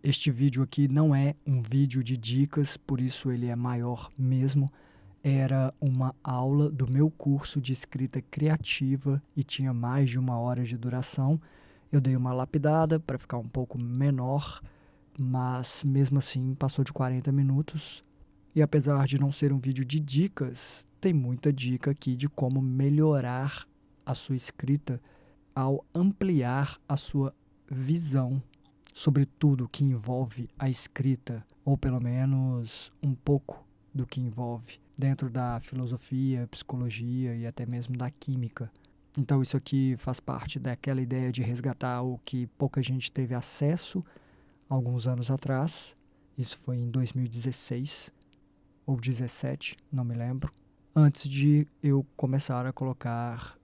Este vídeo aqui não é um vídeo de dicas, por isso ele é maior mesmo. Era uma aula do meu curso de escrita criativa e tinha mais de 1 hora de duração. Eu dei uma lapidada para ficar um pouco menor, mas mesmo assim passou de 40 minutos. E apesar de não ser um vídeo de dicas, tem muita dica aqui de como melhorar a sua escrita ao ampliar a sua visão sobre tudo que envolve a escrita, ou pelo menos um pouco do que envolve, dentro da filosofia, psicologia e até mesmo da química. Então isso aqui faz parte daquela ideia de resgatar o que pouca gente teve acesso alguns anos atrás. Isso foi em 2016 ou 17, não me lembro, antes de eu começar a colocar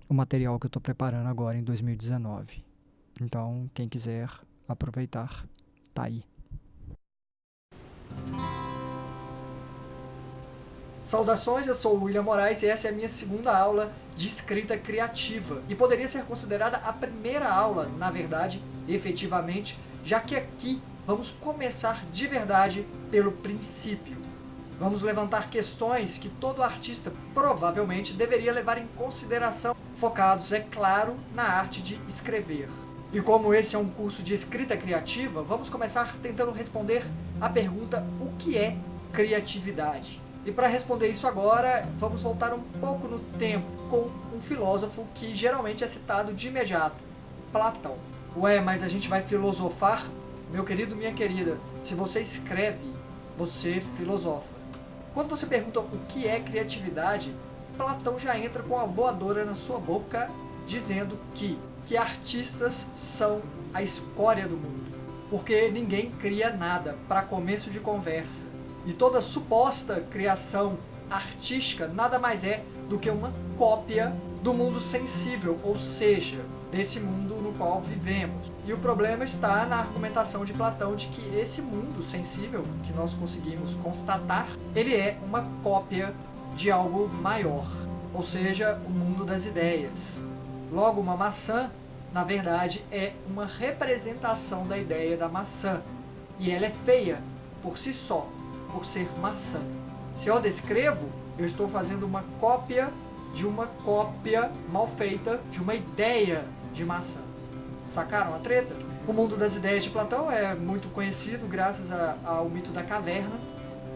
o material que eu estou preparando agora em 2019. Então, quem quiser aproveitar, tá aí. Saudações, eu sou o William Moraes e essa é a minha segunda aula de escrita criativa. E poderia ser considerada a primeira aula, na verdade, efetivamente, já que aqui vamos começar de verdade pelo princípio. Vamos levantar questões que todo artista provavelmente deveria levar em consideração, focados, é claro, na arte de escrever. E como esse é um curso de escrita criativa, vamos começar tentando responder a pergunta: o que é criatividade? E para responder isso agora, vamos voltar um pouco no tempo com um filósofo que geralmente é citado de imediato, Platão. Ué, mas a gente vai filosofar? Meu querido, minha querida, se você escreve, você filosofa. Quando você pergunta o que é criatividade, Platão já entra com a voadora na sua boca, dizendo que artistas são a escória do mundo. Porque ninguém cria nada, para começo de conversa. E toda suposta criação artística nada mais é do que uma cópia do mundo sensível, ou seja, desse mundo no qual vivemos. E o problema está na argumentação de Platão de que esse mundo sensível, que nós conseguimos constatar, ele é uma cópia de algo maior, ou seja, o mundo das ideias. Logo, uma maçã, na verdade, é uma representação da ideia da maçã. E ela é feia por si só, por ser maçã. Se eu a descrevo, eu estou fazendo uma cópia de uma cópia mal feita de uma ideia de maçã. Sacaram a treta? O mundo das ideias de Platão é muito conhecido graças ao mito da caverna,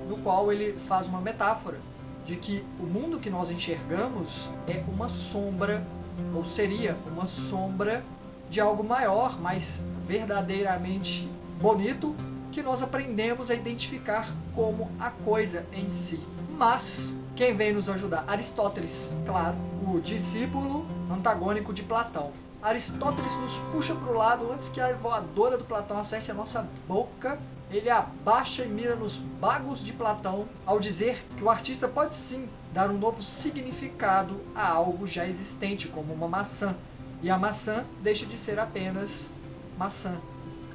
no qual ele faz uma metáfora de que o mundo que nós enxergamos é uma sombra, ou seria uma sombra de algo maior, mais verdadeiramente bonito, que nós aprendemos a identificar como a coisa em si. Mas quem vem nos ajudar? Aristóteles, claro, o discípulo antagônico de Platão. Aristóteles nos puxa para o lado antes que a voadora do Platão acerte a nossa boca. Ele abaixa e mira nos bagos de Platão ao dizer que o artista pode sim dar um novo significado a algo já existente, como uma maçã. E a maçã deixa de ser apenas maçã.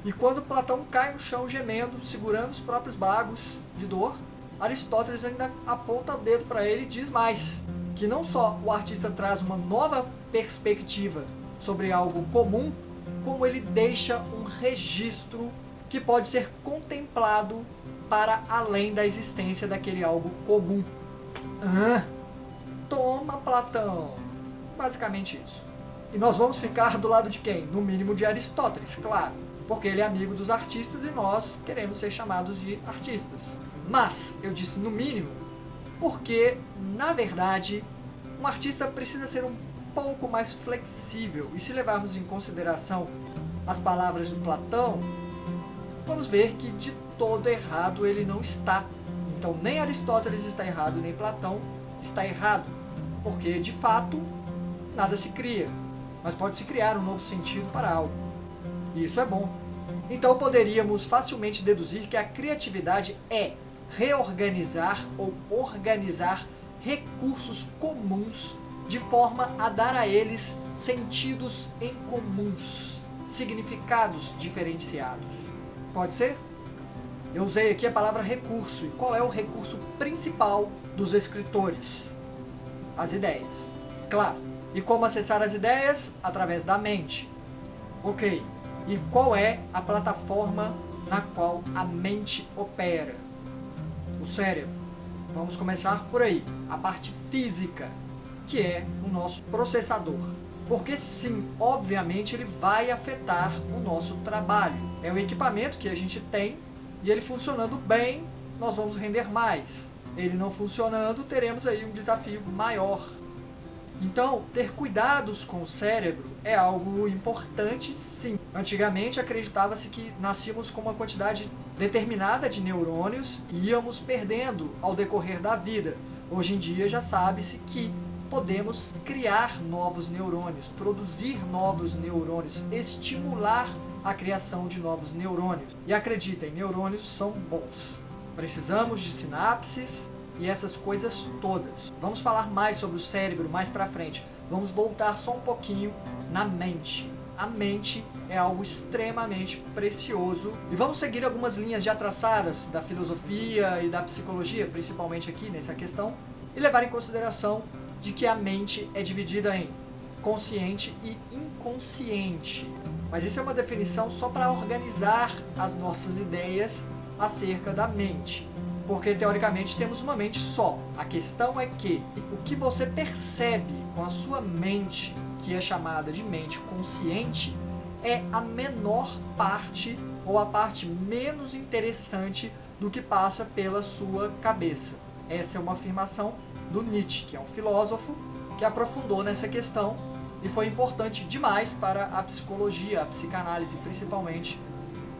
E quando Platão cai no chão gemendo, segurando os próprios bagos de dor, Aristóteles ainda aponta o dedo para ele e diz mais, que não só o artista traz uma nova perspectiva sobre algo comum, como ele deixa um registro que pode ser contemplado para além da existência daquele algo comum. Toma, Platão! Basicamente isso. E nós vamos ficar do lado de quem? No mínimo de Aristóteles, claro, porque ele é amigo dos artistas e nós queremos ser chamados de artistas. Mas, eu disse no mínimo, porque, na verdade, um artista precisa ser um pouco mais flexível. E se levarmos em consideração as palavras do Platão, vamos ver que de todo errado ele não está. Então nem Aristóteles está errado, nem Platão está errado. Porque, de fato, nada se cria, mas pode se criar um novo sentido para algo. E isso é bom. Então poderíamos facilmente deduzir que a criatividade é reorganizar ou organizar recursos comuns de forma a dar a eles sentidos em comuns, significados diferenciados. Pode ser? Eu usei aqui a palavra recurso. E qual é o recurso principal dos escritores? As ideias. Claro. E como acessar as ideias? Através da mente. Ok. E qual é a plataforma na qual a mente opera? O cérebro. Vamos começar por aí, a parte física, que é o nosso processador. Porque sim, obviamente ele vai afetar o nosso trabalho. É o equipamento que a gente tem e ele funcionando bem, nós vamos render mais. Ele não funcionando, teremos aí um desafio maior. Então, ter cuidados com o cérebro é algo importante, sim. Antigamente acreditava-se que nascíamos com uma quantidade determinada de neurônios e íamos perdendo ao decorrer da vida. Hoje em dia já sabe-se que podemos criar novos neurônios, produzir novos neurônios, estimular a criação de novos neurônios. E acreditem, neurônios são bons. Precisamos de sinapses e essas coisas todas. Vamos falar mais sobre o cérebro mais pra frente. Vamos voltar só um pouquinho na mente. A mente é algo extremamente precioso. E vamos seguir algumas linhas já traçadas da filosofia e da psicologia, principalmente aqui nessa questão, e levar em consideração de que a mente é dividida em consciente e inconsciente. Mas isso é uma definição só para organizar as nossas ideias acerca da mente. Porque, teoricamente, temos uma mente só. A questão é que o que você percebe com a sua mente, que é chamada de mente consciente, é a menor parte ou a parte menos interessante do que passa pela sua cabeça. Essa é uma afirmação do Nietzsche, que é um filósofo que aprofundou nessa questão e foi importante demais para a psicologia, a psicanálise, principalmente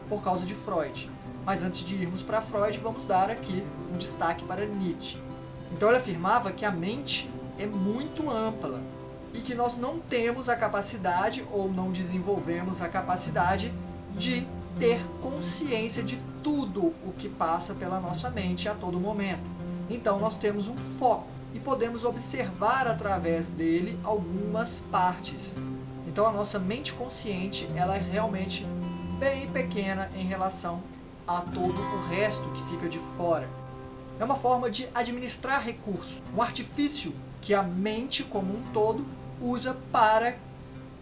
por causa de Freud. Mas antes de irmos para Freud, vamos dar aqui um destaque para Nietzsche. Então ele afirmava que a mente é muito ampla e que nós não temos a capacidade ou não desenvolvemos a capacidade de ter consciência de tudo o que passa pela nossa mente a todo momento. Então nós temos um foco e podemos observar através dele algumas partes. Então a nossa mente consciente, ela é realmente bem pequena em relação a todo o resto que fica de fora. É uma forma de administrar recursos, um artifício que a mente como um todo usa para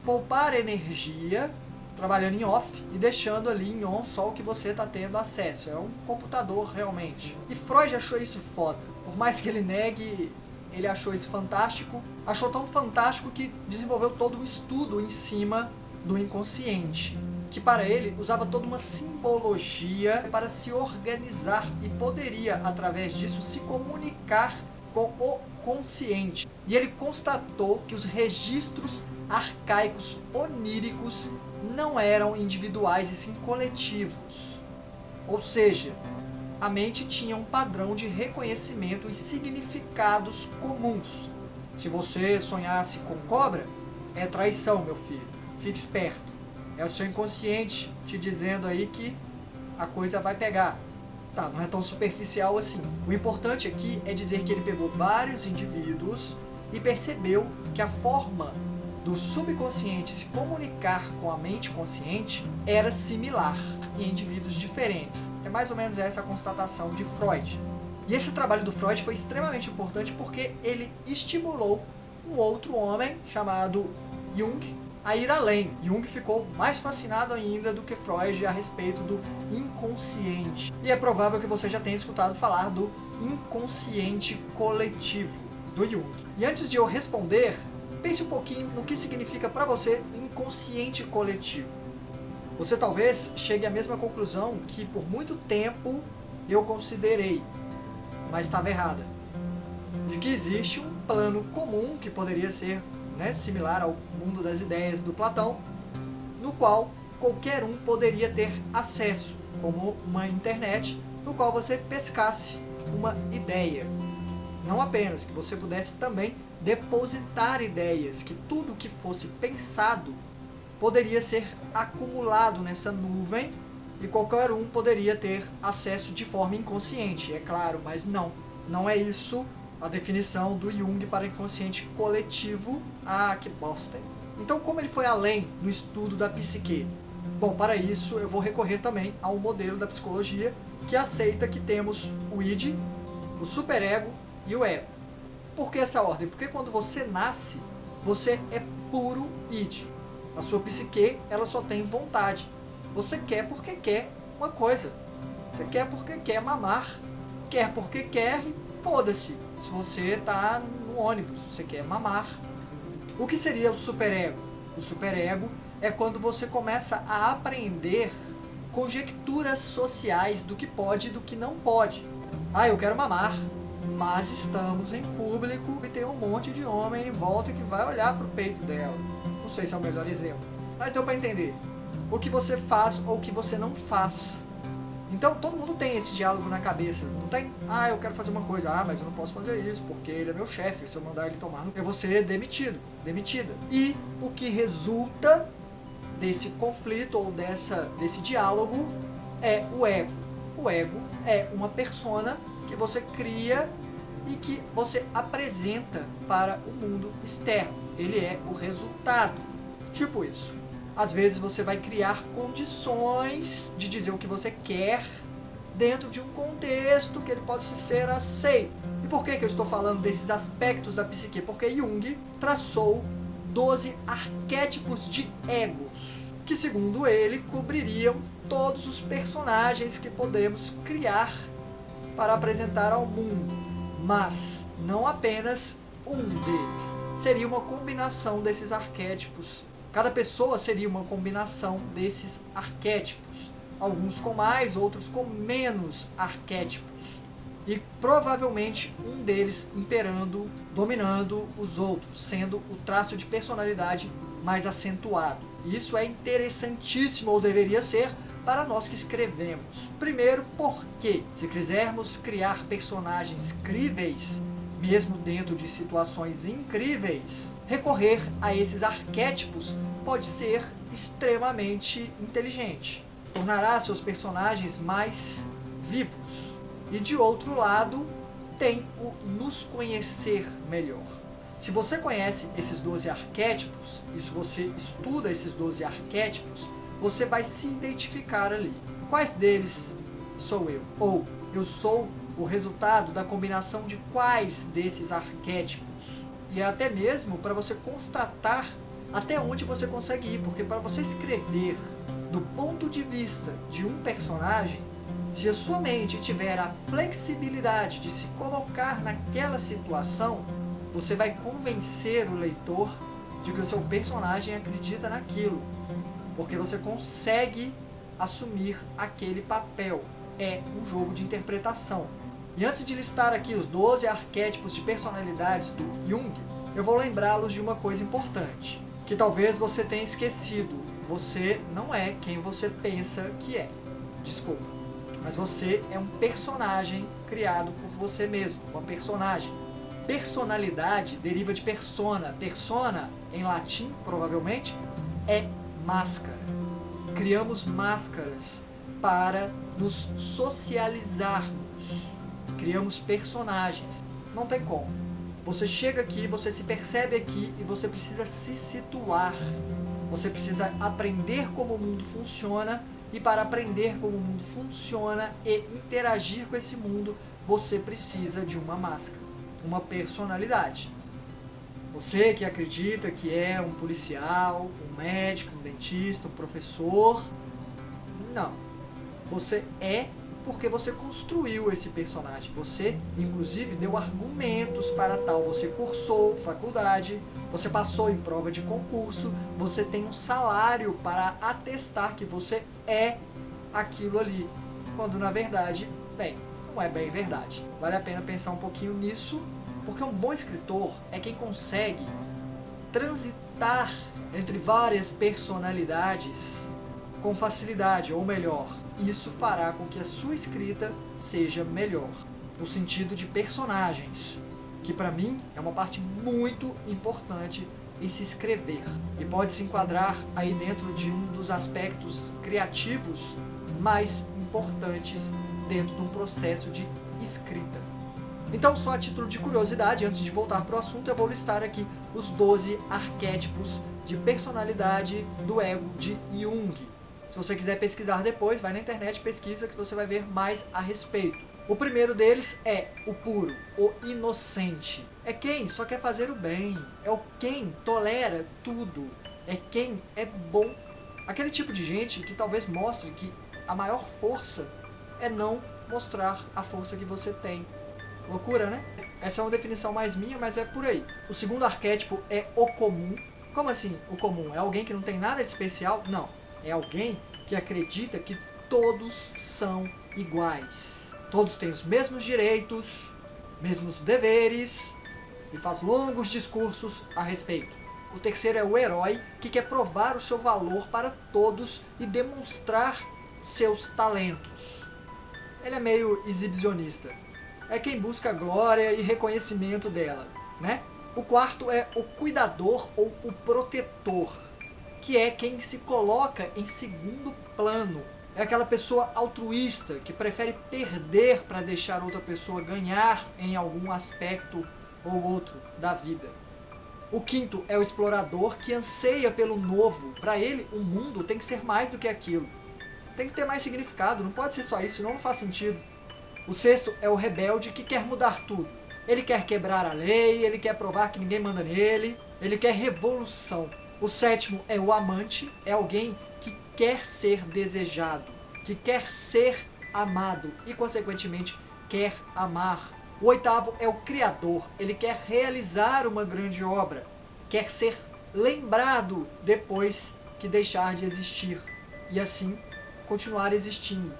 poupar energia, trabalhando em off e deixando ali em on só o que você está tendo acesso. É um computador realmente. E Freud achou isso foda. Por mais que ele negue, ele achou isso fantástico. Achou tão fantástico que desenvolveu todo um estudo em cima do inconsciente, que para ele usava toda uma simbologia para se organizar e poderia, através disso, se comunicar com o consciente. E ele constatou que os registros arcaicos oníricos não eram individuais e sim coletivos. Ou seja, a mente tinha um padrão de reconhecimento e significados comuns. Se você sonhasse com cobra, é traição, meu filho. Fique esperto. É o seu inconsciente te dizendo aí que a coisa vai pegar. Tá, não é tão superficial assim. O importante aqui é dizer que ele pegou vários indivíduos e percebeu que a forma do subconsciente se comunicar com a mente consciente era similar em indivíduos diferentes. É mais ou menos essa a constatação de Freud. E esse trabalho do Freud foi extremamente importante porque ele estimulou um outro homem chamado Jung a ir além. Jung ficou mais fascinado ainda do que Freud a respeito do inconsciente. E é provável que você já tenha escutado falar do inconsciente coletivo, do Jung. E antes de eu responder, pense um pouquinho no que significa para você inconsciente coletivo. Você talvez chegue à mesma conclusão que por muito tempo eu considerei, mas estava errada. De que existe um plano comum que poderia ser similar ao mundo das ideias do Platão, no qual qualquer um poderia ter acesso, como uma internet, no qual você pescasse uma ideia. Não apenas, que você pudesse também depositar ideias, que tudo que fosse pensado poderia ser acumulado nessa nuvem e qualquer um poderia ter acesso de forma inconsciente, é claro, mas não é isso a definição do Jung para inconsciente coletivo. Ah, que bosta. Então, como ele foi além no estudo da psique? Bom, para isso eu vou recorrer também ao modelo da psicologia que aceita que temos o id, o superego e o ego. Por que essa ordem? Porque quando você nasce, você é puro id. A sua psique, ela só tem vontade. Você quer porque quer uma coisa. Você quer porque quer mamar. Quer porque quer e foda-se. Se você está no ônibus, você quer mamar. O que seria o superego? O superego é quando você começa a aprender conjecturas sociais do que pode e do que não pode. Ah, eu quero mamar, mas estamos em público e tem um monte de homem em volta que vai olhar pro peito dela. Não sei se é o melhor exemplo, mas deu para entender. O que você faz ou o que você não faz. Então todo mundo tem esse diálogo na cabeça, não tem? Ah, eu quero fazer uma coisa, mas eu não posso fazer isso porque ele é meu chefe, se eu mandar ele tomar, eu vou ser demitido, demitida. E o que resulta desse conflito ou desse diálogo é o ego. O ego é uma persona que você cria e que você apresenta para o mundo externo. Ele é o resultado. Tipo isso. Às vezes você vai criar condições de dizer o que você quer dentro de um contexto que ele possa ser aceito. E por que eu estou falando desses aspectos da psique? Porque Jung traçou 12 arquétipos de egos, que segundo ele cobririam todos os personagens que podemos criar para apresentar ao mundo. Mas não apenas um deles. Seria uma combinação desses arquétipos. Cada pessoa seria uma combinação desses arquétipos. Alguns com mais, outros com menos arquétipos. E provavelmente um deles imperando, dominando os outros, sendo o traço de personalidade mais acentuado. Isso é interessantíssimo, ou deveria ser, para nós que escrevemos. Primeiro, porque se quisermos criar personagens críveis, mesmo dentro de situações incríveis, recorrer a esses arquétipos pode ser extremamente inteligente. Tornará seus personagens mais vivos. E de outro lado, tem o nos conhecer melhor. Se você conhece esses 12 arquétipos, e se você estuda esses 12 arquétipos, você vai se identificar ali. Quais deles sou eu? Ou eu sou o resultado da combinação de quais desses arquétipos? E até mesmo para você constatar até onde você consegue ir, porque para você escrever do ponto de vista de um personagem, se a sua mente tiver a flexibilidade de se colocar naquela situação, você vai convencer o leitor de que o seu personagem acredita naquilo, porque você consegue assumir aquele papel. É um jogo de interpretação. E antes de listar aqui os 12 arquétipos de personalidades do Jung, eu vou lembrá-los de uma coisa importante, que talvez você tenha esquecido. Você não é quem você pensa que é. Desculpa. Mas você é um personagem criado por você mesmo. Uma personagem. Personalidade deriva de persona. Persona, em latim, provavelmente, é máscara. Criamos máscaras para nos socializarmos. Criamos personagens. Não tem como. Você chega aqui, você se percebe aqui e você precisa se situar. Você precisa aprender como o mundo funciona, e para aprender como o mundo funciona e interagir com esse mundo, você precisa de uma máscara, uma personalidade. Você que acredita que é um policial, um médico, um dentista, um professor, não. Você é porque você construiu esse personagem. Você, inclusive, deu argumentos para tal. Você cursou faculdade, você passou em prova de concurso, você tem um salário para atestar que você é aquilo ali. Quando, na verdade, bem, não é bem verdade. Vale a pena pensar um pouquinho nisso, porque um bom escritor é quem consegue transitar entre várias personalidades com facilidade, ou melhor, isso fará com que a sua escrita seja melhor, no sentido de personagens, que para mim é uma parte muito importante em se escrever, e pode se enquadrar aí dentro de um dos aspectos criativos mais importantes dentro de um processo de escrita. Então, só a título de curiosidade, antes de voltar para o assunto, eu vou listar aqui os 12 arquétipos de personalidade do ego de Jung. Se você quiser pesquisar depois, vai na internet e pesquisa que você vai ver mais a respeito. O primeiro deles é o puro, o inocente. É quem só quer fazer o bem. É o quem tolera tudo. É quem é bom Aquele tipo de gente que talvez mostre que a maior força é não mostrar a força que você tem. Loucura, né? Essa é uma definição mais minha, mas é por aí. O segundo arquétipo é o comum. Como assim o comum? É alguém que não tem nada de especial? Não. É alguém que acredita que todos são iguais. Todos têm os mesmos direitos, mesmos deveres e faz longos discursos a respeito. O terceiro é o herói, que quer provar o seu valor para todos e demonstrar seus talentos. Ele é meio exibicionista. É quem busca glória e reconhecimento dela, né? O quarto é o cuidador ou o protetor, que é quem se coloca em segundo plano. É aquela pessoa altruísta que prefere perder para deixar outra pessoa ganhar em algum aspecto ou outro da vida. O quinto é o explorador, que anseia pelo novo. Para ele, o mundo tem que ser mais do que aquilo. Tem que ter mais significado, não pode ser só isso, senão não faz sentido. O sexto é o rebelde, que quer mudar tudo. Ele quer quebrar a lei, ele quer provar que ninguém manda nele, ele quer revolução. O sétimo é o amante, é alguém que quer ser desejado, que quer ser amado e, consequentemente, quer amar. O oitavo é o criador, ele quer realizar uma grande obra, quer ser lembrado depois que deixar de existir, e assim continuar existindo.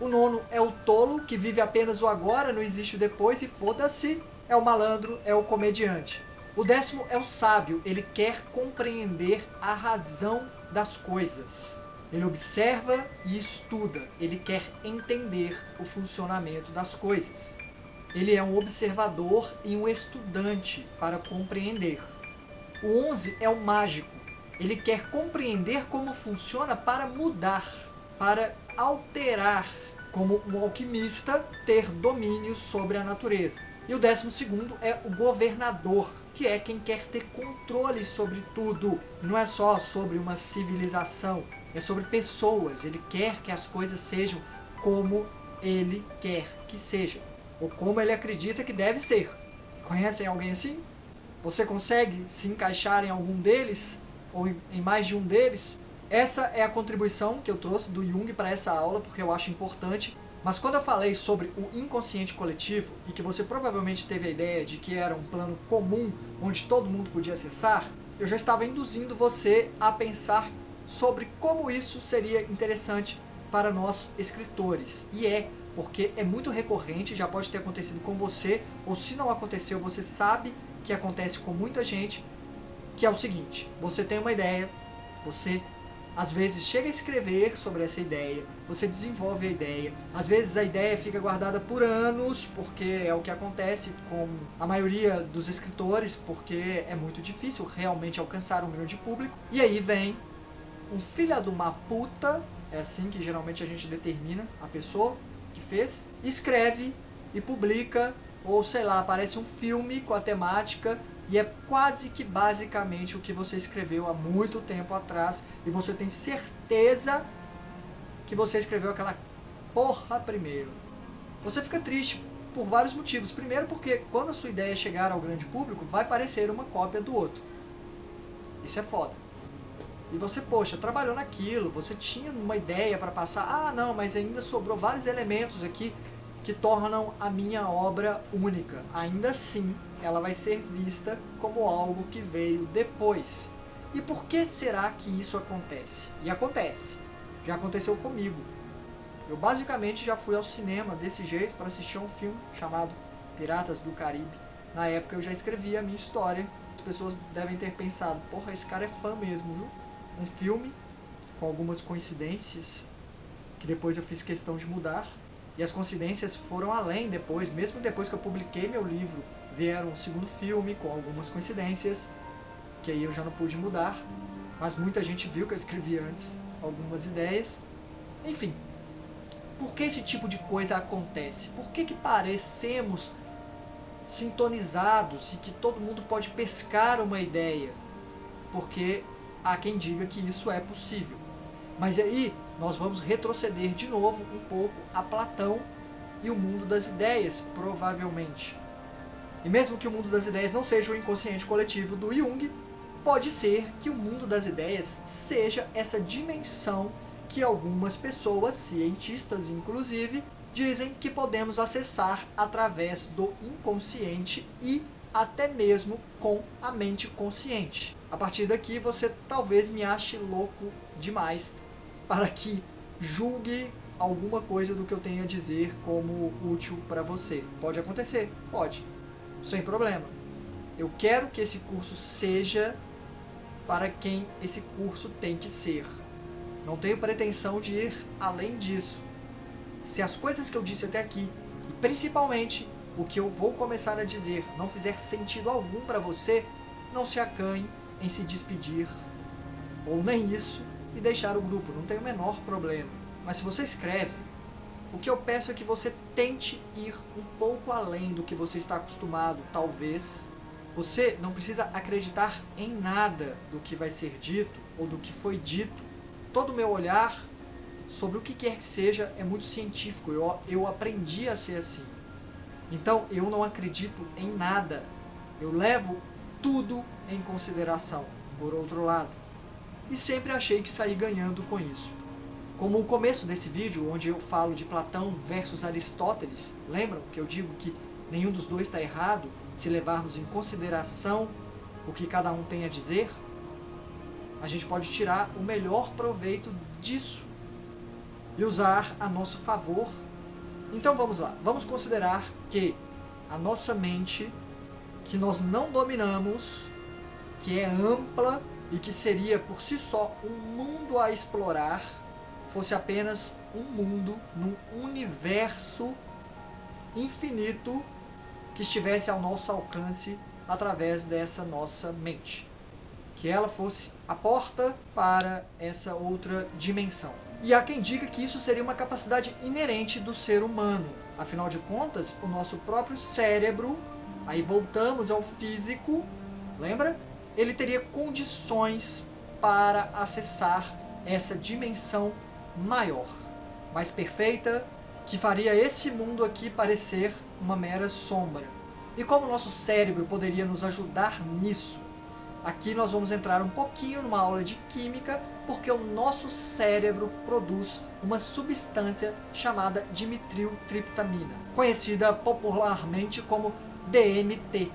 O nono é o tolo, que vive apenas o agora, não existe o depois e foda-se. É o malandro, é o comediante. O décimo é o sábio, ele quer compreender a razão das coisas. Ele observa e estuda, ele quer entender o funcionamento das coisas. Ele é um observador e um estudante para compreender. O 11 é o mágico, ele quer compreender como funciona para mudar, para alterar, como um alquimista, ter domínio sobre a natureza. E o 12º é o governador, que é quem quer ter controle sobre tudo. Não é só sobre uma civilização, é sobre pessoas. Ele quer que as coisas sejam como ele quer que sejam, ou como ele acredita que deve ser. Conhecem alguém assim? Você consegue se encaixar em algum deles? Ou em mais de um deles? Essa é a contribuição que eu trouxe do Jung para essa aula, porque eu acho importante. Mas quando eu falei sobre o inconsciente coletivo, e que você provavelmente teve a ideia de que era um plano comum, onde todo mundo podia acessar, eu já estava induzindo você a pensar sobre como isso seria interessante para nós escritores. E porque é muito recorrente, já pode ter acontecido com você, ou se não aconteceu, você sabe que acontece com muita gente, que é o seguinte: você tem uma ideia, você às vezes chega a escrever sobre essa ideia, você desenvolve a ideia, às vezes a ideia fica guardada por anos, porque é o que acontece com a maioria dos escritores, porque é muito difícil realmente alcançar um grande público, e aí vem um filho de uma puta, é assim que geralmente a gente determina a pessoa que fez, escreve e publica, ou sei lá, aparece um filme com a temática, e é quase que basicamente o que você escreveu há muito tempo atrás, e você tem certeza que você escreveu aquela porra primeiro. Você fica triste por vários motivos. Primeiro porque quando a sua ideia chegar ao grande público, vai parecer uma cópia do outro. Isso é foda. E você, poxa, trabalhou naquilo, você tinha uma ideia para passar, ah não, mas ainda sobrou vários elementos aqui que tornam a minha obra única. Ainda assim, ela vai ser vista como algo que veio depois. E por que será que isso acontece? E acontece. Já aconteceu comigo. Eu basicamente já fui ao cinema desse jeito para assistir a um filme chamado Piratas do Caribe. Na época eu já escrevia a minha história. As pessoas devem ter pensado, porra, esse cara é fã mesmo, viu? Um filme com algumas coincidências que depois eu fiz questão de mudar. E as coincidências foram além depois, mesmo depois que eu publiquei meu livro, vieram um segundo filme com algumas coincidências, que aí eu já não pude mudar, mas muita gente viu que eu escrevi antes algumas ideias. Enfim, por que esse tipo de coisa acontece? Por que parecemos sintonizados e que todo mundo pode pescar uma ideia? Porque há quem diga que isso é possível. Mas aí nós vamos retroceder de novo um pouco a Platão e o mundo das ideias, provavelmente. E mesmo que o mundo das ideias não seja o inconsciente coletivo do Jung, pode ser que o mundo das ideias seja essa dimensão que algumas pessoas, cientistas inclusive, dizem que podemos acessar através do inconsciente e até mesmo com a mente consciente. A partir daqui você talvez me ache louco demais para que julgue alguma coisa do que eu tenho a dizer como útil para você. Pode acontecer? Pode. Sem problema. Eu quero que esse curso seja para quem esse curso tem que ser. Não tenho pretensão de ir além disso. Se as coisas que eu disse até aqui, e principalmente o que eu vou começar a dizer, não fizer sentido algum para você, não se acanhe em se despedir, ou nem isso, e deixar o grupo. Não tem o menor problema. Mas se você escreve, o que eu peço é que você tente ir um pouco além do que você está acostumado, talvez. Você não precisa acreditar em nada do que vai ser dito ou do que foi dito. Todo o meu olhar sobre o que quer que seja é muito científico. Eu aprendi a ser assim. Então eu não acredito em nada. Eu levo tudo em consideração, por outro lado. E sempre achei que saí ganhando com isso. Como o começo desse vídeo, onde eu falo de Platão versus Aristóteles, lembram que eu digo que nenhum dos dois está errado, se levarmos em consideração o que cada um tem a dizer? A gente pode tirar o melhor proveito disso e usar a nosso favor. Então vamos lá, vamos considerar que a nossa mente, que nós não dominamos, que é ampla e que seria por si só um mundo a explorar, fosse apenas um mundo num universo infinito que estivesse ao nosso alcance através dessa nossa mente. Que ela fosse a porta para essa outra dimensão. E há quem diga que isso seria uma capacidade inerente do ser humano. Afinal de contas, o nosso próprio cérebro, aí voltamos ao físico, lembra? Ele teria condições para acessar essa dimensão maior, mais perfeita, que faria esse mundo aqui parecer uma mera sombra. E como o nosso cérebro poderia nos ajudar nisso? Aqui nós vamos entrar um pouquinho numa aula de química, porque o nosso cérebro produz uma substância chamada dimetiltriptamina, conhecida popularmente como DMT,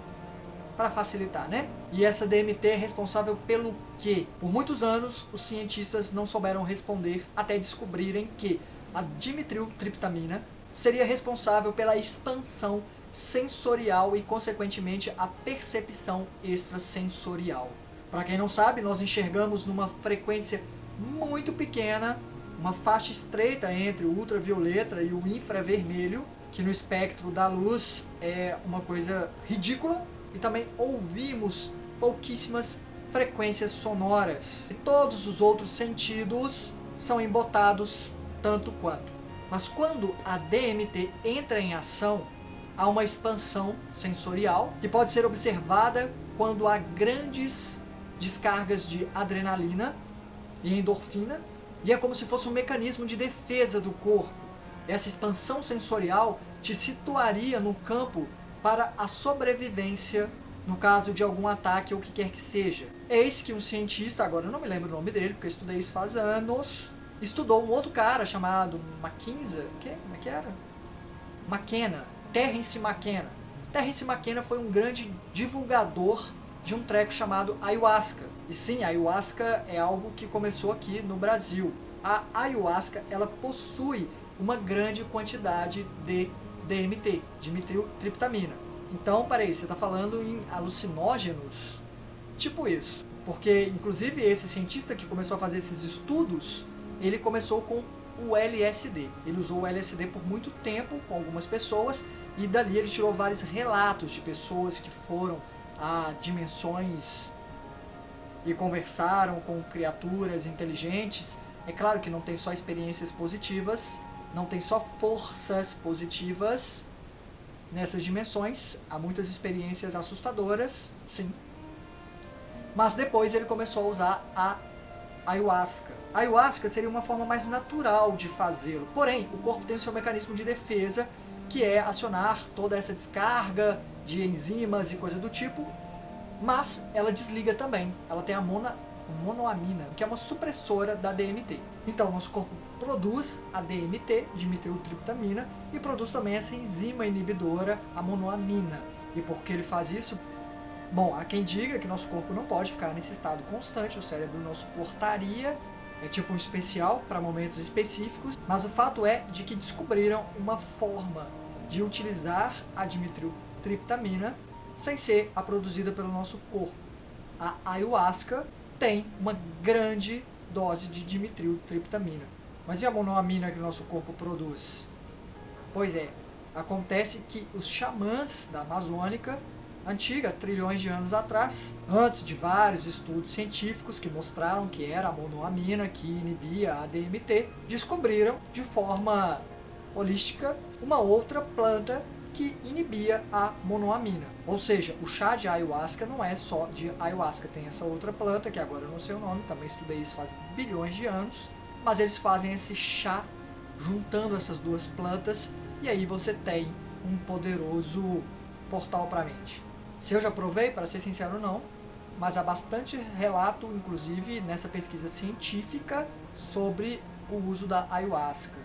para facilitar, né? E essa DMT é responsável pelo quê? Por muitos anos, os cientistas não souberam responder até descobrirem que a dimetiltriptamina seria responsável pela expansão sensorial e, consequentemente, a percepção extrasensorial. Para quem não sabe, nós enxergamos numa frequência muito pequena, uma faixa estreita entre o ultravioleta e o infravermelho, que no espectro da luz é uma coisa ridícula, e também ouvimos pouquíssimas frequências sonoras. E todos os outros sentidos são embotados tanto quanto. Mas quando a DMT entra em ação, há uma expansão sensorial que pode ser observada quando há grandes descargas de adrenalina e endorfina, e é como se fosse um mecanismo de defesa do corpo. Essa expansão sensorial te situaria no campo para a sobrevivência no caso de algum ataque ou o que quer que seja. Eis que um cientista, agora eu não me lembro o nome dele, porque eu estudei isso faz anos, estudou um outro cara chamado Mackenzie, como é que era? McKenna, Terence McKenna. Terence McKenna foi um grande divulgador de um treco chamado ayahuasca. E sim, a ayahuasca é algo que começou aqui no Brasil. A ayahuasca, ela possui uma grande quantidade de DMT, dimetiltriptamina. Então, peraí, você está falando em alucinógenos? Tipo isso. Porque, inclusive, esse cientista que começou a fazer esses estudos, ele começou com o LSD. Ele usou o LSD por muito tempo com algumas pessoas, e dali ele tirou vários relatos de pessoas que foram a dimensões e conversaram com criaturas inteligentes. É claro que não tem só experiências positivas, não tem só forças positivas nessas dimensões, há muitas experiências assustadoras, sim. Mas depois ele começou a usar a ayahuasca. A ayahuasca seria uma forma mais natural de fazê-lo, porém o corpo tem o seu mecanismo de defesa, que é acionar toda essa descarga de enzimas e coisa do tipo, Mas ela desliga também, ela tem a monoamina, que é uma supressora da DMT. Então, nosso corpo produz a DMT, dimetiltriptamina, e produz também essa enzima inibidora, a monoamina. E por que ele faz isso? Bom, há quem diga que nosso corpo não pode ficar nesse estado constante, o cérebro não suportaria, é tipo um especial para momentos específicos, mas o fato é de que descobriram uma forma de utilizar a dimetiltriptamina sem ser a produzida pelo nosso corpo. A ayahuasca tem uma grande dose de dimetiltriptamina. Mas e a monoamina que o nosso corpo produz? Pois é, acontece que os xamãs da Amazônica antiga, trilhões de anos atrás, antes de vários estudos científicos que mostraram que era a monoamina que inibia a DMT, descobriram de forma holística uma outra planta que inibia a monoamina. Ou seja, o chá de ayahuasca não é só de ayahuasca, tem essa outra planta, que agora eu não sei o nome, também estudei isso faz bilhões de anos, mas eles fazem esse chá juntando essas duas plantas e aí você tem um poderoso portal para a mente. Se eu já provei, para ser sincero, não, mas há bastante relato, inclusive nessa pesquisa científica, sobre o uso da ayahuasca.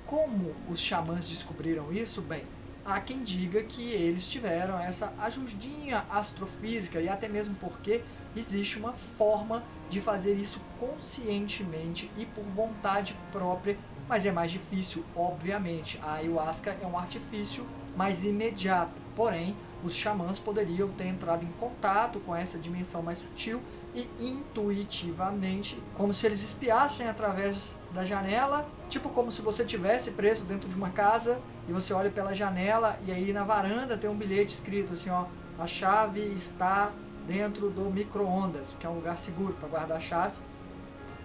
Como os xamãs descobriram isso? Bem, há quem diga que eles tiveram essa ajudinha astrofísica e até mesmo porque existe uma forma de fazer isso conscientemente e por vontade própria, mas é mais difícil, obviamente. A ayahuasca é um artifício mais imediato, porém, os xamãs poderiam ter entrado em contato com essa dimensão mais sutil e intuitivamente, como se eles espiassem através da janela, tipo como se você estivesse preso dentro de uma casa e você olha pela janela e aí na varanda tem um bilhete escrito assim, ó, a chave está dentro do micro-ondas, que é um lugar seguro para guardar a chave,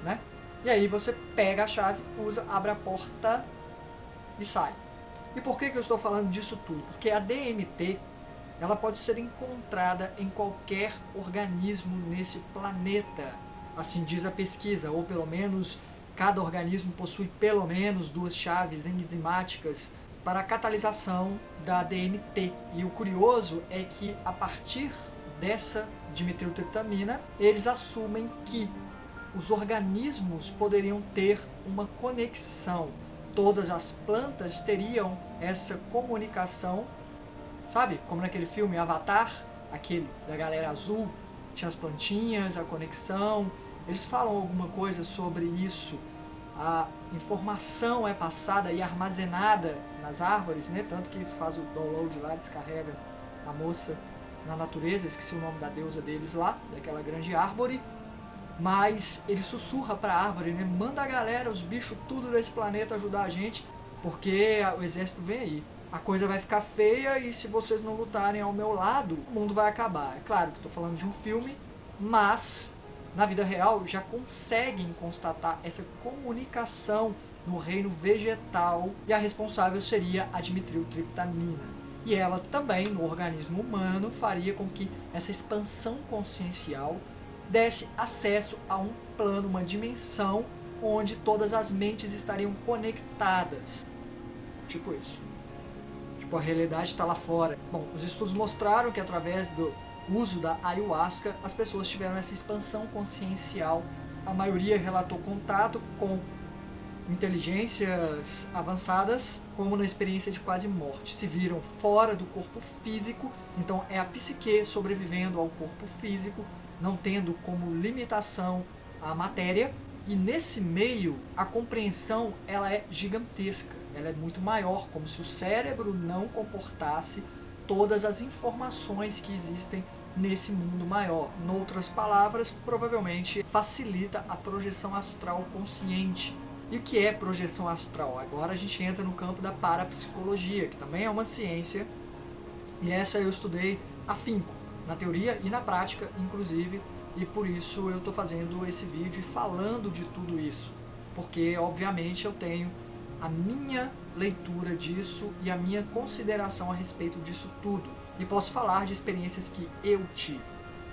né? E aí você pega a chave, usa, abre a porta e sai. E por que eu estou falando disso tudo? Porque a DMT, ela pode ser encontrada em qualquer organismo nesse planeta, assim diz a pesquisa, ou pelo menos cada organismo possui pelo menos 2 chaves enzimáticas para a catalisação da DMT. E o curioso é que a partir dessa dimetiltriptamina, eles assumem que os organismos poderiam ter uma conexão. Todas as plantas teriam essa comunicação, sabe? Como naquele filme Avatar, aquele da galera azul, tinha as plantinhas, a conexão. Eles falam alguma coisa sobre isso. A informação é passada e armazenada nas árvores, né? Tanto que faz o download lá, descarrega a moça na natureza, esqueci o nome da deusa deles lá, daquela grande árvore. Mas ele sussurra para a árvore, né? Manda a galera, os bichos, tudo desse planeta ajudar a gente, porque o exército vem aí. A coisa vai ficar feia e se vocês não lutarem ao meu lado, o mundo vai acabar. É claro que estou falando de um filme, mas na vida real já conseguem constatar essa comunicação no reino vegetal e a responsável seria a dimetiltriptamina. E ela também, no organismo humano, faria com que essa expansão consciencial desse acesso a um plano, uma dimensão onde todas as mentes estariam conectadas. Tipo isso. Tipo, a realidade está lá fora. Bom, os estudos mostraram que através do uso da ayahuasca, as pessoas tiveram essa expansão consciencial. A maioria relatou contato com inteligências avançadas, como na experiência de quase morte. Se viram fora do corpo físico, então é a psique sobrevivendo ao corpo físico, não tendo como limitação a matéria, e nesse meio a compreensão ela é gigantesca, ela é muito maior, como se o cérebro não comportasse todas as informações que existem nesse mundo maior. Em outras palavras, provavelmente facilita a projeção astral consciente. E o que é projeção astral? Agora a gente entra no campo da parapsicologia, que também é uma ciência, e essa eu estudei afinco, na teoria e na prática, inclusive, e por isso eu estou fazendo esse vídeo e falando de tudo isso, porque obviamente eu tenho a minha leitura disso e a minha consideração a respeito disso tudo, e posso falar de experiências que eu tive,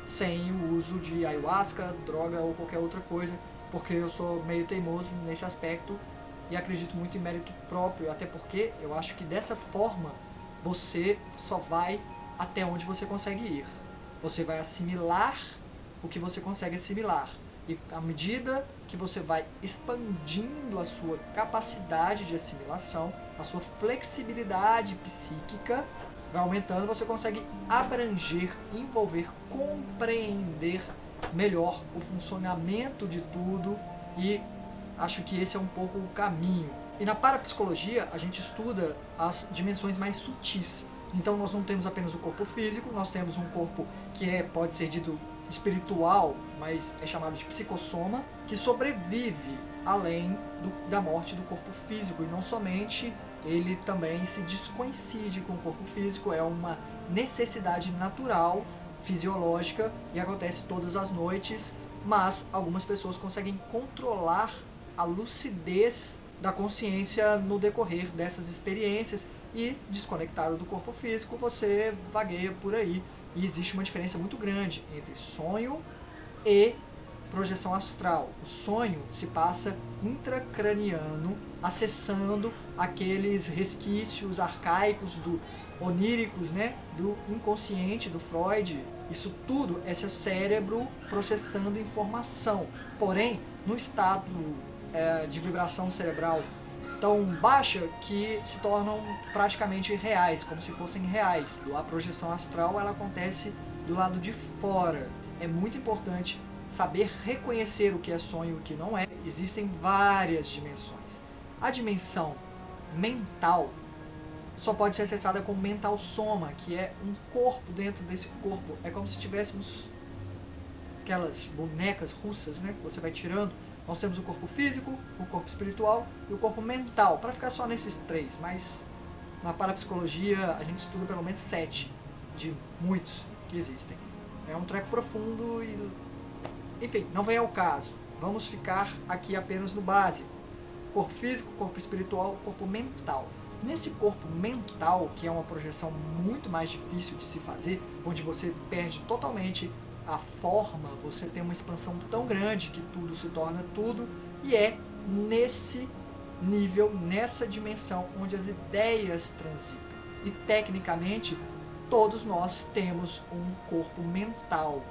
sem o uso de ayahuasca, droga ou qualquer outra coisa, porque eu sou meio teimoso nesse aspecto e acredito muito em mérito próprio, até porque eu acho que dessa forma você só vai até onde você consegue ir. Você vai assimilar o que você consegue assimilar. E à medida que você vai expandindo a sua capacidade de assimilação, a sua flexibilidade psíquica vai aumentando, você consegue abranger, envolver, compreender melhor o funcionamento de tudo, e acho que esse é um pouco o caminho. E na parapsicologia a gente estuda as dimensões mais sutis. Então nós não temos apenas o corpo físico, nós temos um corpo que pode ser dito espiritual, mas é chamado de psicossoma, que sobrevive além da morte do corpo físico, e não somente, ele também se descoincide com o corpo físico, é uma necessidade natural, fisiológica, e acontece todas as noites, mas algumas pessoas conseguem controlar a lucidez da consciência no decorrer dessas experiências, e desconectado do corpo físico você vagueia por aí. E existe uma diferença muito grande entre sonho e projeção astral. O sonho se passa intracraniano, acessando aqueles resquícios arcaicos oníricos, né, do inconsciente do Freud. Isso tudo é seu cérebro processando informação. Porém, no estado de vibração cerebral tão baixa que se tornam praticamente reais, como se fossem reais. A projeção astral ela acontece do lado de fora. É muito importante saber reconhecer o que é sonho e o que não é. Existem várias dimensões. A dimensão mental só pode ser acessada com mental soma, que é um corpo dentro desse corpo. É como se tivéssemos aquelas bonecas russas, né, que você vai tirando. Nós temos o corpo físico, o corpo espiritual e o corpo mental, para ficar só nesses três, mas na parapsicologia a gente estuda pelo menos 7 de muitos que existem. É um treco profundo e, enfim, não vem ao caso. Vamos ficar aqui apenas no básico. Corpo físico, corpo espiritual, corpo mental. Nesse corpo mental, que é uma projeção muito mais difícil de se fazer, onde você perde totalmente a forma, você tem uma expansão tão grande que tudo se torna tudo, e é nesse nível, nessa dimensão, onde as ideias transitam. E tecnicamente, todos nós temos um corpo mental.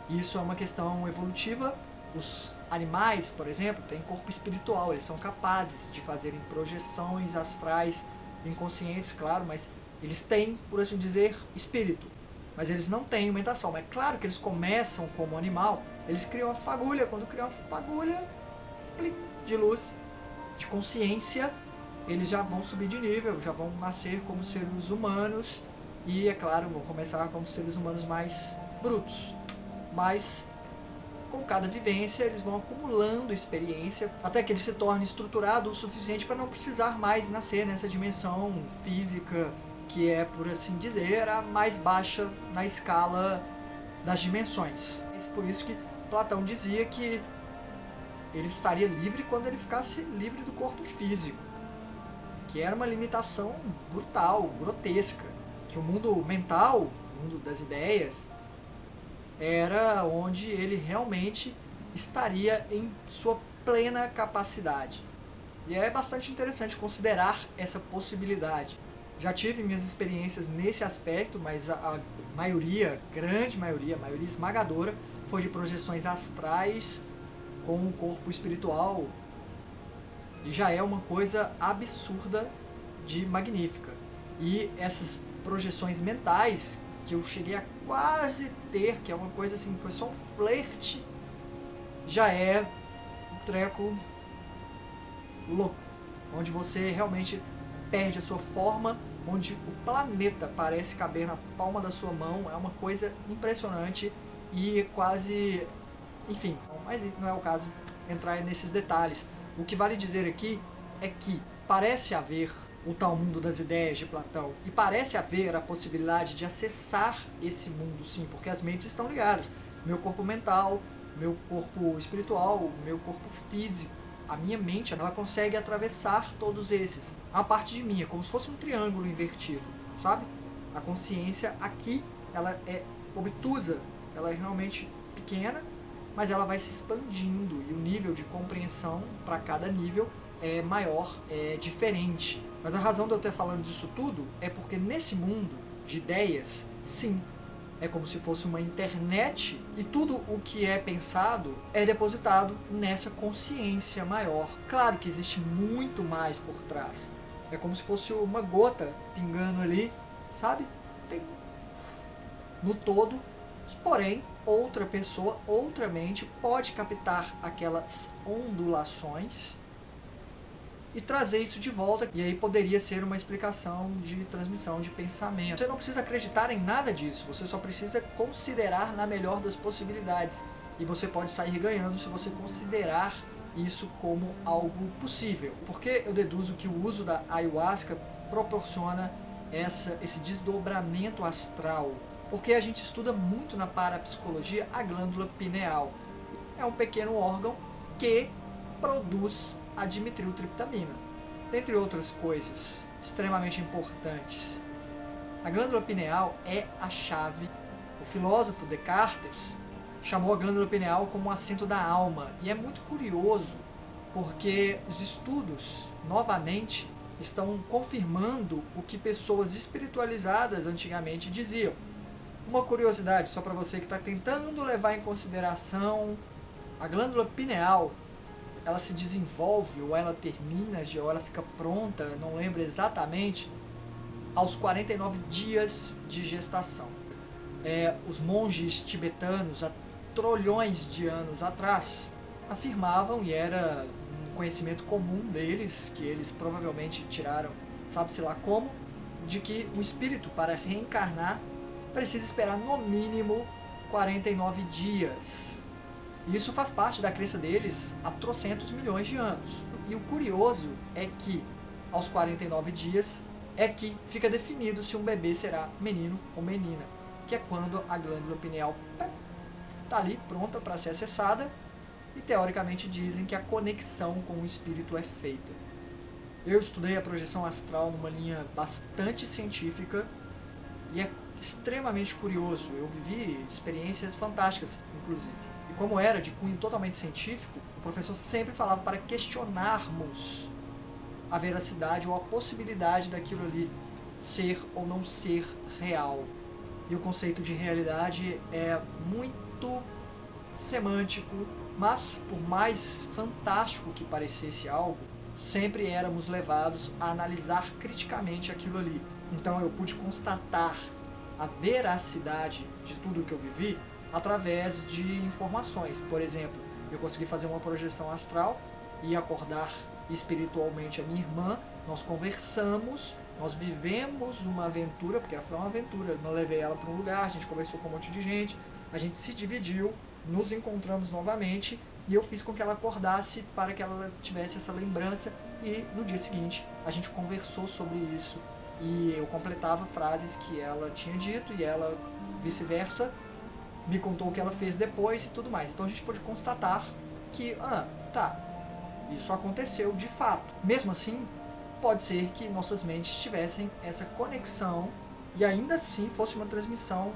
Isso é uma questão evolutiva. Os animais, por exemplo, têm corpo espiritual, eles são capazes de fazerem projeções astrais inconscientes, claro, mas eles têm, por assim dizer, espírito. Mas eles não têm mentação. Mas é claro que eles começam como animal, eles criam uma fagulha. Quando criam uma fagulha de luz, de consciência, eles já vão subir de nível, já vão nascer como seres humanos e, é claro, vão começar como seres humanos mais brutos. Mas com cada vivência eles vão acumulando experiência até que ele se torne estruturado o suficiente para não precisar mais nascer nessa dimensão física que é, por assim dizer, a mais baixa na escala das dimensões. É por isso que Platão dizia que ele estaria livre quando ele ficasse livre do corpo físico, que era uma limitação brutal, grotesca, que o mundo mental, o mundo das ideias, era onde ele realmente estaria em sua plena capacidade. E é bastante interessante considerar essa possibilidade. Já tive minhas experiências nesse aspecto, mas a maioria, grande maioria, a maioria esmagadora, foi de projeções astrais com o corpo espiritual. E já é uma coisa absurda de magnífica. E essas projeções mentais, que eu cheguei a quase ter, que é uma coisa assim, foi só um flerte, já é um treco louco, onde você realmente perde a sua forma, onde o planeta parece caber na palma da sua mão. É uma coisa impressionante e quase, enfim, mas não é o caso entrar nesses detalhes. O que vale dizer aqui é que parece haver o tal mundo das ideias de Platão, e parece haver a possibilidade de acessar esse mundo, sim, porque as mentes estão ligadas. Meu corpo mental, meu corpo espiritual, meu corpo físico, a minha mente, ela consegue atravessar todos esses. A parte de mim é como se fosse um triângulo invertido, sabe? A consciência aqui, ela é obtusa, ela é realmente pequena, mas ela vai se expandindo, e o nível de compreensão para cada nível é maior, é diferente. Mas a razão de eu estar falando disso tudo é porque nesse mundo de ideias, sim, é como se fosse uma internet, e tudo o que é pensado é depositado nessa consciência maior. Claro que existe muito mais por trás. É como se fosse uma gota pingando ali, sabe? Tem no todo, porém, outra pessoa, outra mente pode captar aquelas ondulações e trazer isso de volta, e aí poderia ser uma explicação de transmissão de pensamento. Você não precisa acreditar em nada disso, você só precisa considerar na melhor das possibilidades, e você pode sair ganhando se você considerar isso como algo possível. Porque eu deduzo que o uso da ayahuasca proporciona esse desdobramento astral, porque a gente estuda muito na parapsicologia a glândula pineal. É um pequeno órgão que produz a dimetiltriptamina, dentre outras coisas extremamente importantes. A glândula pineal é a chave. O filósofo Descartes chamou a glândula pineal como o assento da alma, e é muito curioso porque os estudos, novamente, estão confirmando o que pessoas espiritualizadas antigamente diziam. Uma curiosidade só para você que está tentando levar em consideração: a glândula pineal, ela se desenvolve, ou ela termina, ou ela fica pronta, não lembro exatamente, aos 49 dias de gestação. Os monges tibetanos, há trilhões de anos atrás, afirmavam, e era um conhecimento comum deles, que eles provavelmente tiraram, sabe-se lá como, de que o espírito, para reencarnar, precisa esperar no mínimo 49 dias. Isso faz parte da crença deles há trocentos milhões de anos. E o curioso é que, aos 49 dias, é que fica definido se um bebê será menino ou menina, que é quando a glândula pineal está ali pronta para ser acessada, e teoricamente dizem que a conexão com o espírito é feita. Eu estudei a projeção astral numa linha bastante científica, e é extremamente curioso. Eu vivi experiências fantásticas, inclusive. E como era de cunho totalmente científico, o professor sempre falava para questionarmos a veracidade ou a possibilidade daquilo ali ser ou não ser real. E o conceito de realidade é muito semântico, mas por mais fantástico que parecesse algo, sempre éramos levados a analisar criticamente aquilo ali. Então eu pude constatar a veracidade de tudo que eu vivi através de informações. Por exemplo, eu consegui fazer uma projeção astral e acordar espiritualmente a minha irmã. Nós conversamos, nós vivemos uma aventura, porque foi uma aventura. Eu não levei ela para um lugar, a gente conversou com um monte de gente, a gente se dividiu, nos encontramos novamente, e eu fiz com que ela acordasse para que ela tivesse essa lembrança, e no dia seguinte a gente conversou sobre isso, e eu completava frases que ela tinha dito, e ela, vice-versa, me contou o que ela fez depois e tudo mais. Então a gente pôde constatar que, isso aconteceu de fato. Mesmo assim, pode ser que nossas mentes tivessem essa conexão, e ainda assim fosse uma transmissão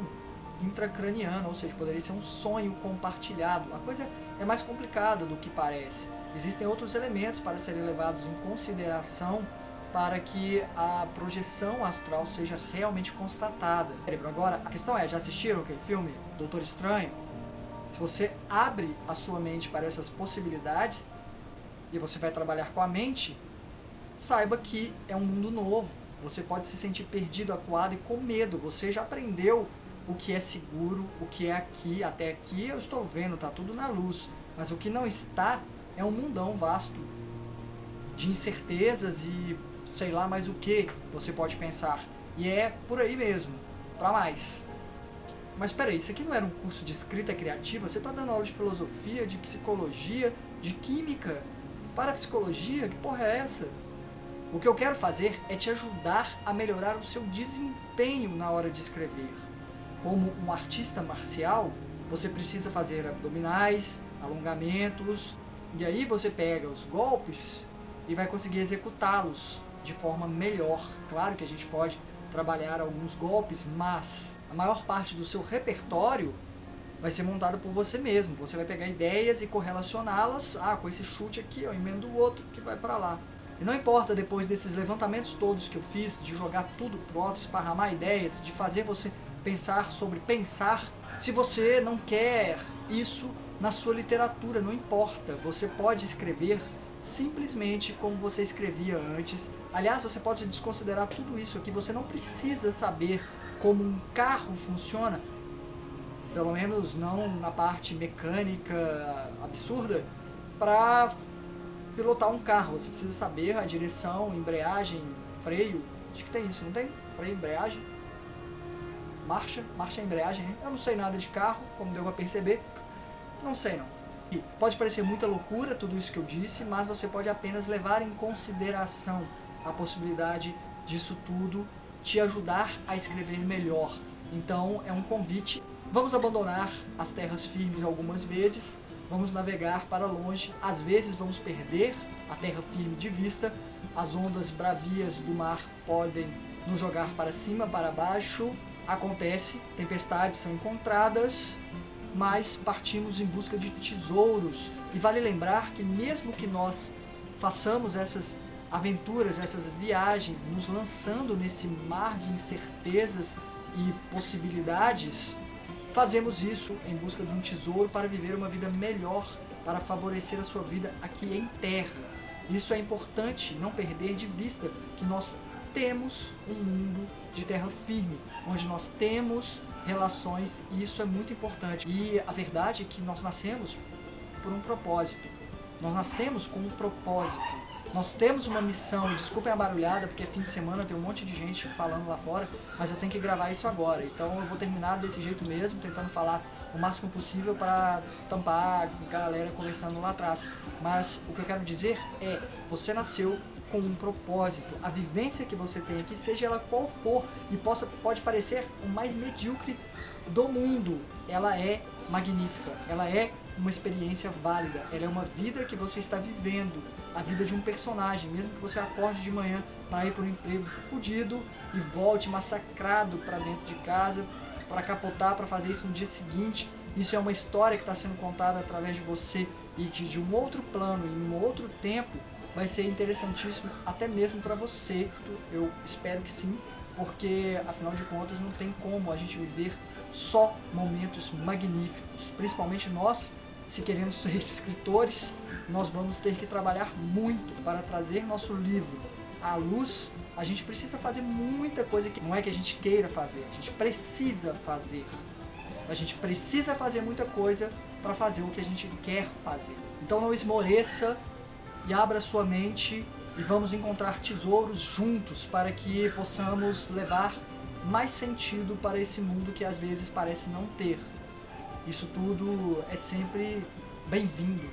intracraniana, ou seja, poderia ser um sonho compartilhado. A coisa é mais complicada do que parece. Existem outros elementos para serem levados em consideração para que a projeção astral seja realmente constatada. Agora, a questão é, já assistiram aquele filme, Doutor Estranho? Se você abre a sua mente para essas possibilidades, e você vai trabalhar com a mente, saiba que é um mundo novo. Você pode se sentir perdido, acuado e com medo. Você já aprendeu o que é seguro, o que é aqui. Até aqui eu estou vendo, está tudo na luz. Mas o que não está é um mundão vasto de incertezas e sei lá mais o que você pode pensar. E é por aí mesmo, para mais. Mas peraí, isso aqui não era um curso de escrita criativa? Você está dando aula de filosofia, de psicologia, de química, parapsicologia? Que porra é essa? O que eu quero fazer é te ajudar a melhorar o seu desempenho na hora de escrever. Como um artista marcial, você precisa fazer abdominais, alongamentos, e aí você pega os golpes e vai conseguir executá-los de forma melhor. Claro que a gente pode trabalhar alguns golpes, mas a maior parte do seu repertório vai ser montada por você mesmo. Você vai pegar ideias e correlacioná-las. Com esse chute aqui, eu emendo o outro que vai para lá. E não importa, depois desses levantamentos todos que eu fiz, de jogar tudo pro alto, esparramar ideias, de fazer você pensar sobre pensar. Se você não quer isso na sua literatura, não importa, você pode escrever simplesmente como você escrevia antes. Aliás, você pode desconsiderar tudo isso aqui, você não precisa saber como um carro funciona, pelo menos não na parte mecânica absurda, para pilotar um carro. Você precisa saber a direção, embreagem, freio, acho que tem isso, não tem? Freio, embreagem, marcha e embreagem, né? Eu não sei nada de carro, como deu pra perceber, não sei não. E pode parecer muita loucura tudo isso que eu disse, mas você pode apenas levar em consideração a possibilidade disso tudo te ajudar a escrever melhor. Então é um convite. Vamos abandonar as terras firmes algumas vezes, vamos navegar para longe, às vezes vamos perder a terra firme de vista, as ondas bravias do mar podem nos jogar para cima, para baixo, acontece, tempestades são encontradas, mas partimos em busca de tesouros. E vale lembrar que mesmo que nós façamos essas aventuras, essas viagens, nos lançando nesse mar de incertezas e possibilidades, fazemos isso em busca de um tesouro para viver uma vida melhor, para favorecer a sua vida aqui em terra. Isso é importante não perder de vista, que nós temos um mundo de terra firme, onde nós temos relações, e isso é muito importante. E a verdade é que nós nascemos por um propósito. Nós nascemos com um propósito. Nós temos uma missão, e desculpem a barulhada, porque é fim de semana, tem um monte de gente falando lá fora, mas eu tenho que gravar isso agora. Então eu vou terminar desse jeito mesmo, tentando falar o máximo possível para tampar a galera conversando lá atrás. Mas o que eu quero dizer é, você nasceu com um propósito. A vivência que você tem aqui, seja ela qual for, e pode parecer o mais medíocre do mundo, ela é magnífica, ela é uma experiência válida, ela é uma vida que você está vivendo, a vida de um personagem, mesmo que você acorde de manhã para ir para um emprego fudido e volte massacrado para dentro de casa, para capotar, para fazer isso no dia seguinte. Isso é uma história que está sendo contada através de você, e que de um outro plano, em um outro tempo, vai ser interessantíssimo até mesmo para você. Eu espero que sim, porque afinal de contas não tem como a gente viver só momentos magníficos, principalmente nós, se queremos ser escritores, nós vamos ter que trabalhar muito para trazer nosso livro à luz. A gente precisa fazer muita coisa, que não é que a gente queira fazer, a gente precisa fazer. A gente precisa fazer muita coisa para fazer o que a gente quer fazer. Então não esmoreça e abra sua mente, e vamos encontrar tesouros juntos para que possamos levar mais sentido para esse mundo que às vezes parece não ter. Isso tudo é sempre bem-vindo.